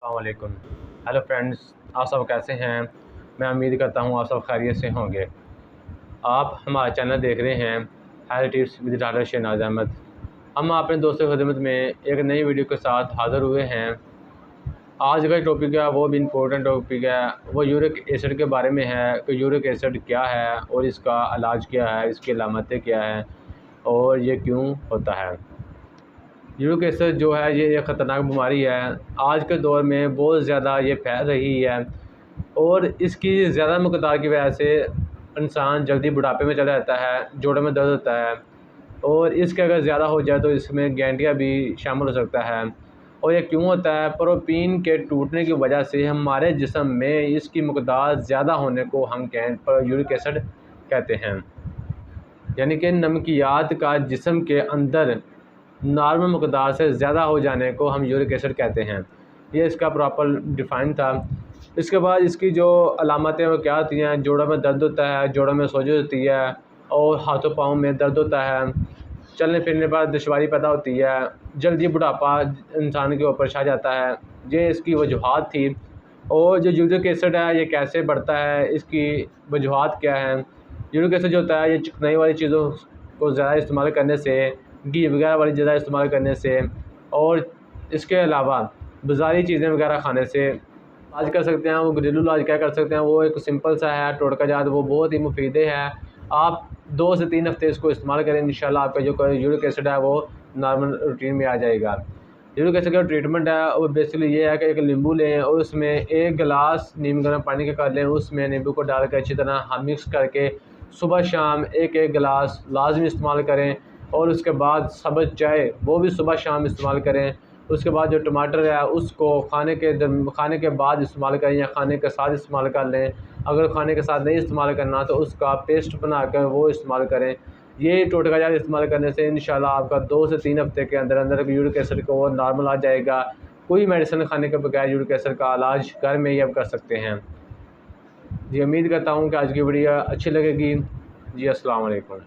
अस्सलामुअलैकुम। Hello friends, आप सब कैसे हैं? मैं उम्मीद करता हूँ आप सब खैरियत से होंगे। आप हमारा चैनल देख रहे हैं health tips with doctor Shahnaz Ahmed. हम अपने दोस्तों की खिदमत में एक नई वीडियो के साथ हाज़िर हुए हैं। आज का टॉपिक है वो भी इम्पोर्टेंट टॉपिक है, वो यूरिक एसिड के बारे में है कि यूरिक एसिड क्या है और इसका इलाज क्या है, इसकी अलामतें क्या हैं और ये क्यों होता है। यूरिक एसिड जो है ये एक ख़तरनाक बीमारी है। आज के दौर में बहुत ज़्यादा ये फैल रही है और इसकी ज़्यादा मकदार की वजह से इंसान जल्दी बुढ़ापे में चला जाता है, जोड़ों में दर्द होता है और इसके अगर ज़्यादा हो जाए तो इसमें गैंटिया भी शामिल हो सकता है। और ये क्यों होता है? प्रोटीन के टूटने की वजह से हमारे जिस्म में इसकी मकदार ज़्यादा होने को हम यूरिक एसिड कहते हैं, यानी कि नमकियात का जिस्म के अंदर नॉर्मल मकदार से ज़्यादा हो जाने को हम यूरिक एसिड कहते हैं। ये इसका प्रॉपर डिफ़ाइन था। इसके बाद इसकी जो अलामतें वो क्या होती हैं? जोड़ों में दर्द होता है, जोड़ों में सोजश होती है और हाथों पाँव में दर्द होता है, चलने फिरने पर दुश्वारी पैदा होती है, जल्दी बुढ़ापा इंसान के ऊपर छा जाता है। ये इसकी वजूहात थी। और जो यूरिक एसिड है ये कैसे बढ़ता है, इसकी वजूहात क्या हैं? यूरिक एसिड जो होता है ये चिकनाई वाली चीज़ों को ज़्यादा इस्तेमाल करने से, घी वगैरह वाली ज़्यादा इस्तेमाल करने से और इसके अलावा बाज़ारी चीज़ें वगैरह खाने से इलाज कर सकते हैं। वो घरेलू इलाज क्या कर सकते हैं? वो एक सिंपल सा है टोटका जात, वो बहुत ही मुफीद है। आप 2 से 3 हफ़्ते इसको इस्तेमाल करें, इंशाल्लाह आपका जो यूरिक एसिड है वो नॉर्मल रूटीन में आ जाएगा। यूरिक एसिड का ट्रीटमेंट है वो बेसिकली ये है कि एक नींबू लें और उसमें 1 गिलास नीम गर्म पानी का कर लें, उसमें नींबू को डाल कर अच्छी तरह हम मिक्स करके सुबह शाम एक गिलास लाजमी इस्तेमाल करें। और उसके बाद सब्ज़ चाय वो भी सुबह शाम इस्तेमाल करें। उसके बाद जो टमाटर है उसको खाने के बाद इस्तेमाल करें या खाने के साथ इस्तेमाल कर लें। अगर खाने के साथ नहीं इस्तेमाल करना तो उसका पेस्ट बनाकर वो इस्तेमाल करें। ये टोटका जात इस्तेमाल करने से इंशाल्लाह आपका 2 से 3 हफ़्ते के अंदर अंदर यूरिक एसिड को वो नॉर्मल आ जाएगा। कोई मेडिसिन खाने के बगैर यूरिक एसिड का इलाज घर में ही आप कर सकते हैं। जी, उम्मीद करता हूँ कि आज की वीडियो अच्छी लगेगी। जी, अस्सलाम वालेकुम।